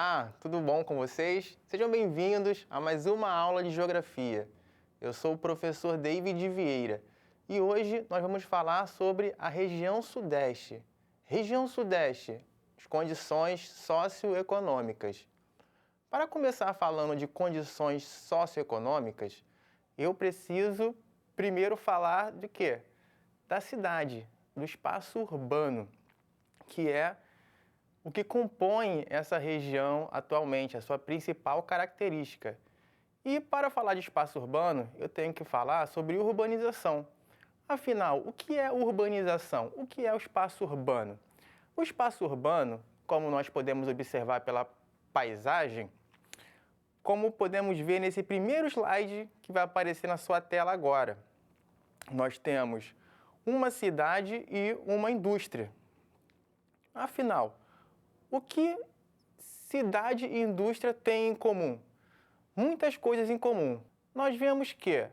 Olá, tudo bom com vocês? Sejam bem-vindos a mais uma aula de Geografia. Eu sou o professor David Vieira e hoje nós vamos falar sobre a região Sudeste. Região Sudeste, as condições socioeconômicas. Para começar falando de condições socioeconômicas, eu preciso primeiro falar de quê? Da cidade, do espaço urbano, que é o que compõe essa região atualmente, a sua principal característica. E para falar de espaço urbano, eu tenho que falar sobre urbanização. Afinal, o que é urbanização? O que é o espaço urbano? O espaço urbano, como nós podemos observar pela paisagem, como podemos ver nesse primeiro slide que vai aparecer na sua tela agora, nós temos uma cidade e uma indústria. Afinal, o que cidade e indústria têm em comum? Muitas coisas em comum. Nós vemos que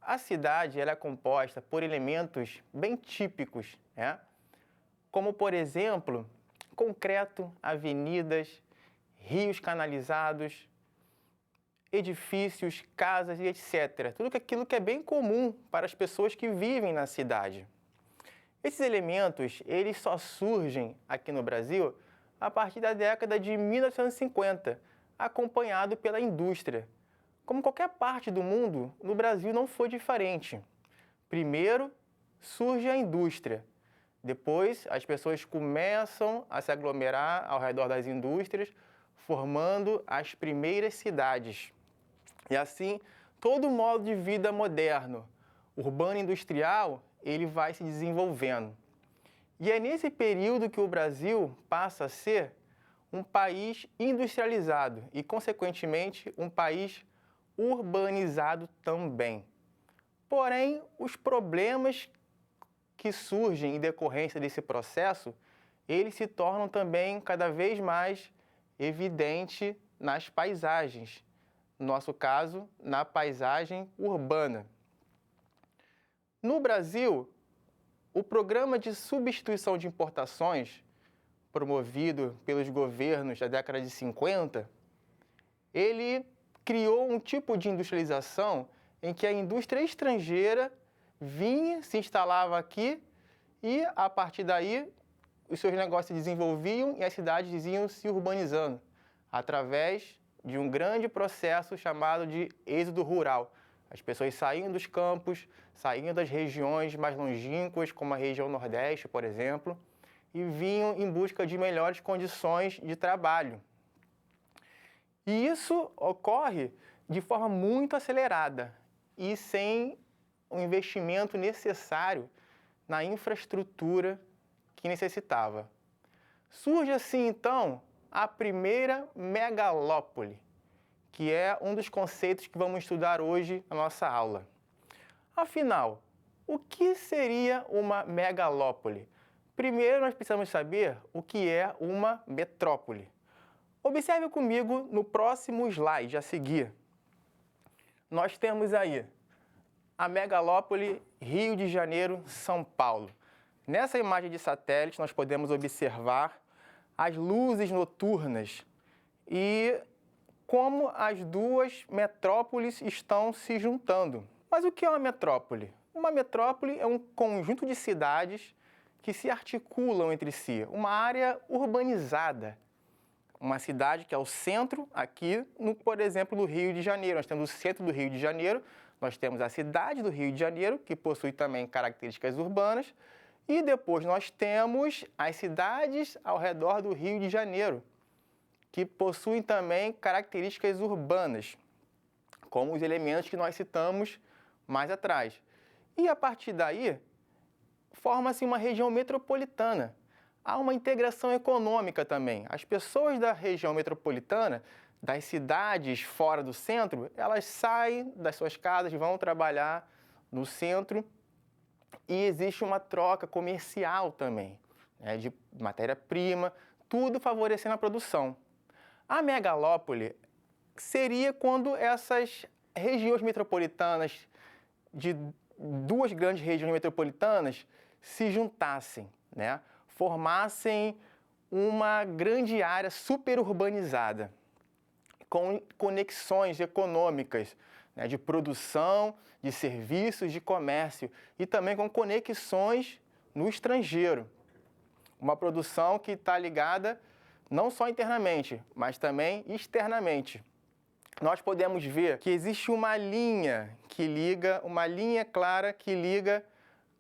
a cidade ela é composta por elementos bem típicos, né? Como, por exemplo, concreto, avenidas, rios canalizados, edifícios, casas e etc. Tudo aquilo que é bem comum para as pessoas que vivem na cidade. Esses elementos, eles só surgem aqui no Brasil a partir da década de 1950, acompanhado pela indústria. Como qualquer parte do mundo, no Brasil não foi diferente. Primeiro surge a indústria. Depois, as pessoas começam a se aglomerar ao redor das indústrias, formando as primeiras cidades. E assim, todo o modo de vida moderno, urbano e industrial, ele vai se desenvolvendo. E é nesse período que o Brasil passa a ser um país industrializado e, consequentemente, um país urbanizado também. Porém, os problemas que surgem em decorrência desse processo, eles se tornam também cada vez mais evidentes nas paisagens. No nosso caso, na paisagem urbana. No Brasil, o programa de substituição de importações, promovido pelos governos da década de 50, ele criou um tipo de industrialização em que a indústria estrangeira vinha, se instalava aqui e, a partir daí, os seus negócios se desenvolviam e as cidades iam se urbanizando, através de um grande processo chamado de êxodo rural. As pessoas saíam dos campos, saíam das regiões mais longínquas, como a região Nordeste, por exemplo, e vinham em busca de melhores condições de trabalho. E isso ocorre de forma muito acelerada e sem o investimento necessário na infraestrutura que necessitava. Surge assim, então, a primeira megalópole, que é um dos conceitos que vamos estudar hoje na nossa aula. Afinal, o que seria uma megalópole? Primeiro, nós precisamos saber o que é uma metrópole. Observe comigo no próximo slide a seguir. Nós temos aí a megalópole Rio de Janeiro, São Paulo. Nessa imagem de satélite, nós podemos observar as luzes noturnas e como as duas metrópoles estão se juntando. Mas o que é uma metrópole? Uma metrópole é um conjunto de cidades que se articulam entre si, uma área urbanizada. Uma cidade que é o centro aqui, por exemplo, do Rio de Janeiro. Nós temos o centro do Rio de Janeiro, nós temos a cidade do Rio de Janeiro, que possui também características urbanas, e depois nós temos as cidades ao redor do Rio de Janeiro, que possuem também características urbanas, como os elementos que nós citamos mais atrás. E a partir daí, forma-se uma região metropolitana. Há uma integração econômica também. As pessoas da região metropolitana, das cidades fora do centro, elas saem das suas casas, vão trabalhar no centro e existe uma troca comercial também, né, de matéria-prima, tudo favorecendo a produção. A megalópole seria quando essas regiões metropolitanas, de duas grandes regiões metropolitanas, se juntassem, né? Formassem uma grande área superurbanizada, com conexões econômicas, né, de produção, de serviços, de comércio e também com conexões no estrangeiro. Uma produção que está ligada não só internamente, mas também externamente. Nós podemos ver que existe uma linha clara que liga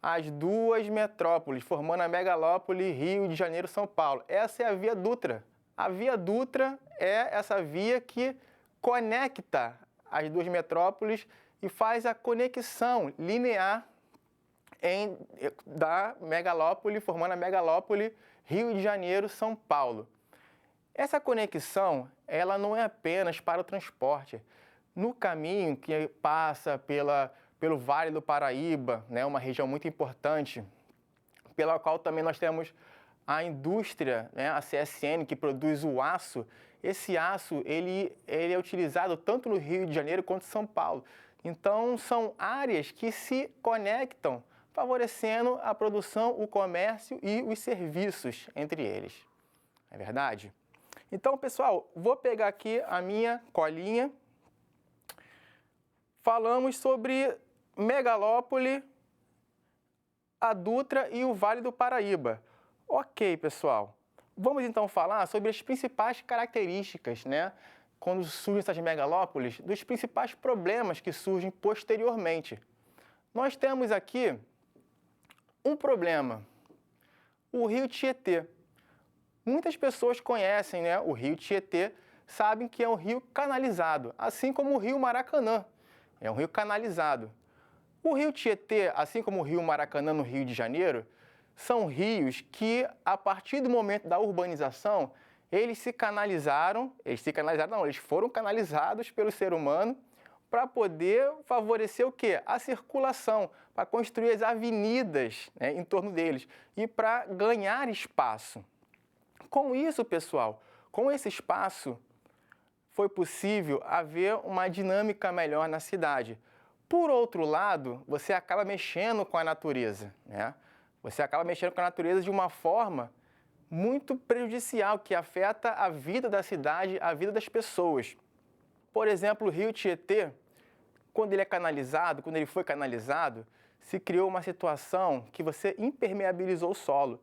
as duas metrópoles, formando a megalópole Rio de Janeiro-São Paulo. Essa é a Via Dutra. A Via Dutra é essa via que conecta as duas metrópoles e faz a conexão linear da megalópole, formando a megalópole Rio de Janeiro-São Paulo. Essa conexão, ela não é apenas para o transporte. No caminho que passa pelo Vale do Paraíba, né, uma região muito importante, pela qual também nós temos a indústria, né, a CSN, que produz o aço. Esse aço ele é utilizado tanto no Rio de Janeiro quanto em São Paulo. Então, são áreas que se conectam, favorecendo a produção, o comércio e os serviços entre eles. É verdade? Então, pessoal, vou pegar aqui a minha colinha. Falamos sobre megalópole, a Dutra e o Vale do Paraíba. Ok, pessoal. Vamos então falar sobre as principais características, né, quando surgem essas megalópolis, dos principais problemas que surgem posteriormente. Nós temos aqui um problema, o Rio Tietê. Muitas pessoas conhecem, né, o Rio Tietê, sabem que é um rio canalizado, assim como o Rio Maracanã, é um rio canalizado. O Rio Tietê, assim como o Rio Maracanã no Rio de Janeiro, são rios que, a partir do momento da urbanização, eles foram canalizados pelo ser humano para poder favorecer o quê? A circulação, para construir as avenidas, né, em torno deles e para ganhar espaço. Com isso, pessoal, com esse espaço, foi possível haver uma dinâmica melhor na cidade. Por outro lado, você acaba mexendo com a natureza, né? Você acaba mexendo com a natureza de uma forma muito prejudicial, que afeta a vida da cidade, a vida das pessoas. Por exemplo, o Rio Tietê, quando ele foi canalizado, se criou uma situação que você impermeabilizou o solo.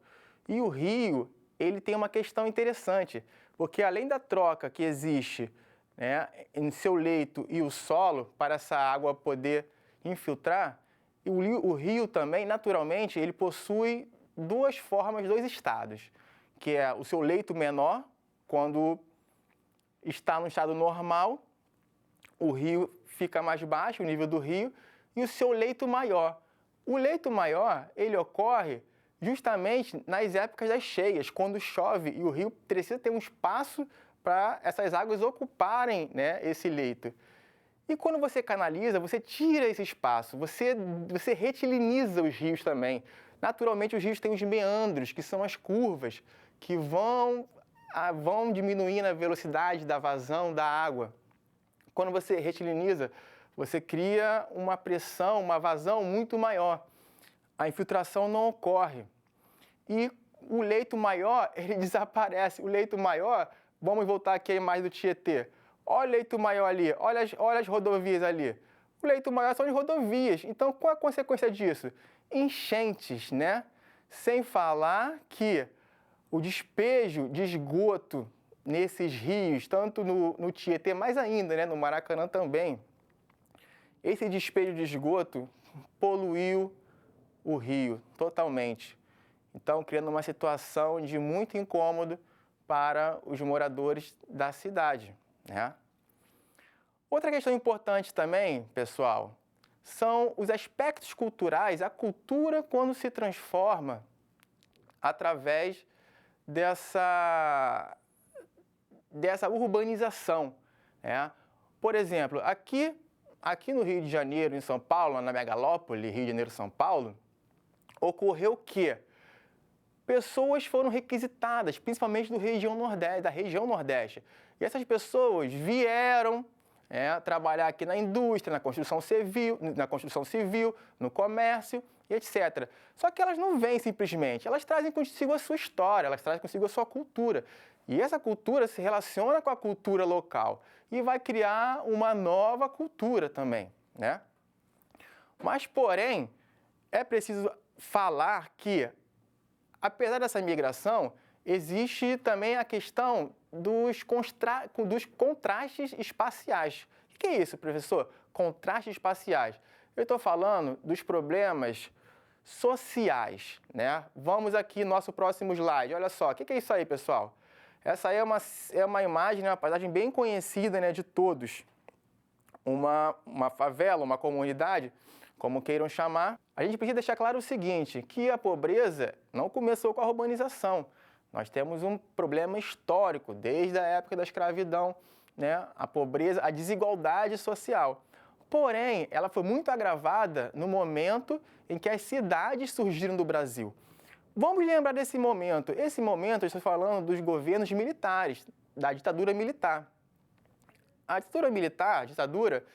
E o rio, ele tem uma questão interessante, porque além da troca que existe, né, em seu leito e o solo, para essa água poder infiltrar, o rio também, naturalmente, ele possui duas formas, dois estados, que é o seu leito menor, quando está no estado normal, o rio fica mais baixo, o nível do rio, e o seu leito maior. O leito maior, ele ocorre justamente nas épocas das cheias, quando chove e o rio precisa ter um espaço para essas águas ocuparem, né, esse leito. E quando você canaliza, você tira esse espaço, você retiliniza os rios também. Naturalmente, os rios têm os meandros, que são as curvas, que vão diminuindo a velocidade da vazão da água. Quando você retiliniza, você cria uma pressão, uma vazão muito maior. A infiltração não ocorre. E o leito maior, ele desaparece. O leito maior, vamos voltar aqui à imagem do Tietê. Olha o leito maior ali, olha as rodovias ali. O leito maior são as rodovias. Então, qual a consequência disso? Enchentes, né? Sem falar que o despejo de esgoto nesses rios, tanto no Tietê, mais ainda, né, no Maracanã também, esse despejo de esgoto poluiu o rio totalmente. Então, criando uma situação de muito incômodo para os moradores da cidade, né? Outra questão importante também, pessoal, são os aspectos culturais, a cultura quando se transforma através dessa urbanização, né? Por exemplo, aqui no Rio de Janeiro, em São Paulo, na megalópole Rio de Janeiro-São Paulo, ocorreu o quê? Pessoas foram requisitadas, principalmente da região Nordeste. E essas pessoas vieram, trabalhar aqui na indústria, na construção civil, no comércio e etc. Só que elas não vêm simplesmente, elas trazem consigo a sua história, elas trazem consigo a sua cultura. E essa cultura se relaciona com a cultura local e vai criar uma nova cultura também, né? Mas, porém, é preciso falar que, apesar dessa migração, existe também a questão dos contrastes espaciais. O que é isso, professor? Contrastes espaciais. Eu estou falando dos problemas sociais, né? Vamos aqui, nosso próximo slide. Olha só, o que é isso aí, pessoal? Essa aí é uma imagem, né, uma paisagem bem conhecida, né, de todos. Uma favela, uma comunidade, como queiram chamar. A gente precisa deixar claro o seguinte, que a pobreza não começou com a urbanização. Nós temos um problema histórico, desde a época da escravidão, né? A pobreza, a desigualdade social. Porém, ela foi muito agravada no momento em que as cidades surgiram do Brasil. Vamos lembrar desse momento. Esse momento, eu estou falando dos governos militares, da ditadura militar. A ditadura,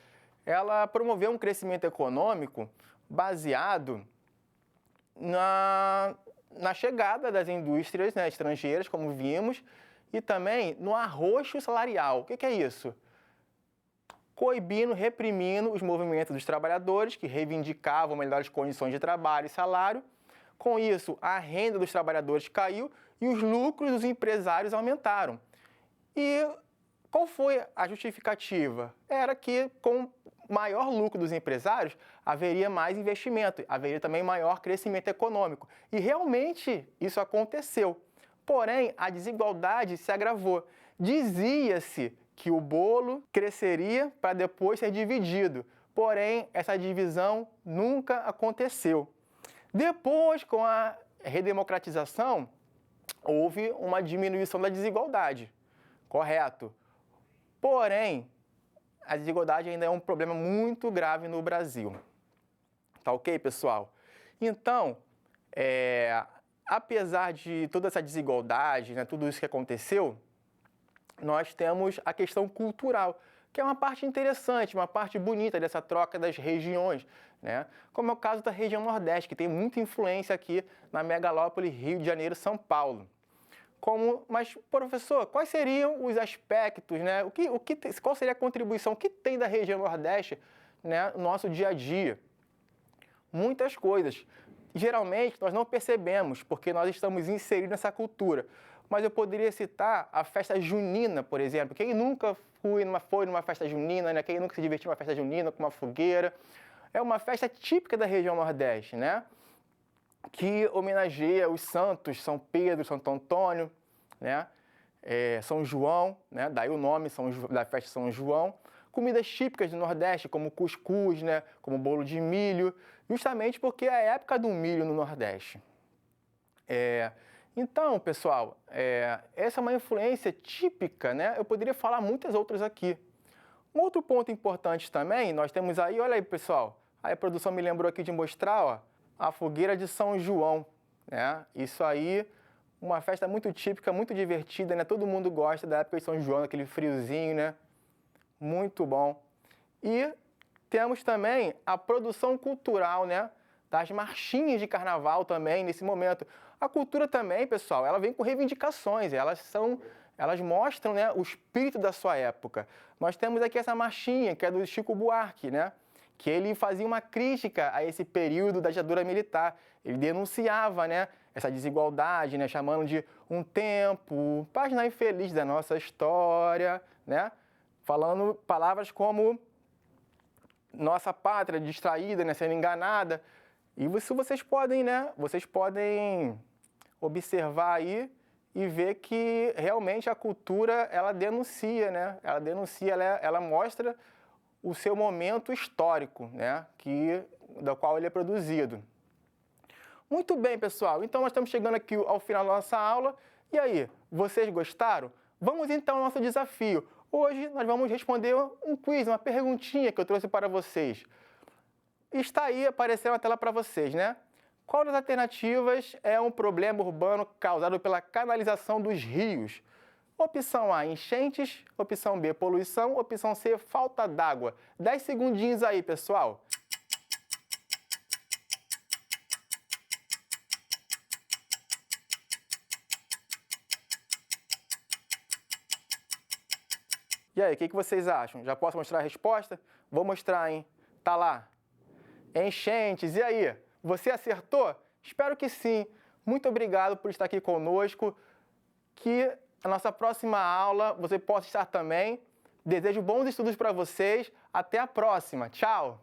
ela promoveu um crescimento econômico baseado na chegada das indústrias, né, estrangeiras, como vimos, e também no arroxo salarial. O que é isso? Coibindo, reprimindo os movimentos dos trabalhadores que reivindicavam melhores condições de trabalho e salário. Com isso, a renda dos trabalhadores caiu e os lucros dos empresários aumentaram. E qual foi a justificativa? Era que com maior lucro dos empresários, haveria mais investimento, haveria também maior crescimento econômico. E realmente isso aconteceu. Porém, a desigualdade se agravou. Dizia-se que o bolo cresceria para depois ser dividido. Porém, essa divisão nunca aconteceu. Depois, com a redemocratização, houve uma diminuição da desigualdade. Correto. Porém, a desigualdade ainda é um problema muito grave no Brasil. Tá ok, pessoal? Então, apesar de toda essa desigualdade, né, tudo isso que aconteceu, nós temos a questão cultural, que é uma parte interessante, uma parte bonita dessa troca das regiões, né? Como é o caso da região Nordeste, que tem muita influência aqui na megalópole Rio de Janeiro, São Paulo. Mas, professor, quais seriam os aspectos, né? Qual seria a contribuição que tem da região Nordeste, né, no nosso dia a dia? Muitas coisas. Geralmente, nós não percebemos, porque nós estamos inseridos nessa cultura. Mas eu poderia citar a festa junina, por exemplo. Quem nunca foi numa festa junina, né? Quem nunca se divertiu numa festa junina com uma fogueira? É uma festa típica da região Nordeste, né? Que homenageia os santos, São Pedro, Santo Antônio, né? São João, né? Daí o nome da festa São João. Comidas típicas do Nordeste, como cuscuz, né? Como bolo de milho, justamente porque é a época do milho no Nordeste. Então, pessoal, essa é uma influência típica, né? Eu poderia falar muitas outras aqui. Um outro ponto importante também, nós temos aí, olha aí, pessoal, aí a produção me lembrou aqui de mostrar, ó, a fogueira de São João, né? Isso aí, uma festa muito típica, muito divertida, né? Todo mundo gosta da época de São João, aquele friozinho, né? Muito bom. E temos também a produção cultural, né? Das marchinhas de carnaval também, nesse momento. A cultura também, pessoal, ela vem com reivindicações, elas mostram, né, o espírito da sua época. Nós temos aqui essa marchinha, que é do Chico Buarque, né? Que ele fazia uma crítica a esse período da ditadura militar. Ele denunciava, né, essa desigualdade, né, chamando de um tempo, página infeliz da nossa história, né? Falando palavras como nossa pátria distraída, né, sendo enganada. E isso vocês podem, né, observar aí e ver que realmente a cultura, ela denuncia, né? Ela denuncia, ela mostra o seu momento histórico, né, do qual ele é produzido. Muito bem, pessoal. Então, nós estamos chegando aqui ao final da nossa aula. E aí, vocês gostaram? Vamos então ao nosso desafio. Hoje, nós vamos responder um quiz, uma perguntinha que eu trouxe para vocês. Está aí aparecendo na tela para vocês, né? Qual das alternativas é um problema urbano causado pela canalização dos rios? Opção A, enchentes. Opção B, poluição. Opção C, falta d'água. 10 segundinhos aí, pessoal. E aí, o que vocês acham? Já posso mostrar a resposta? Vou mostrar, hein? Tá lá. Enchentes. E aí? Você acertou? Espero que sim. Muito obrigado por estar aqui conosco. Que a nossa próxima aula você possa estar também. Desejo bons estudos para vocês. Até a próxima. Tchau!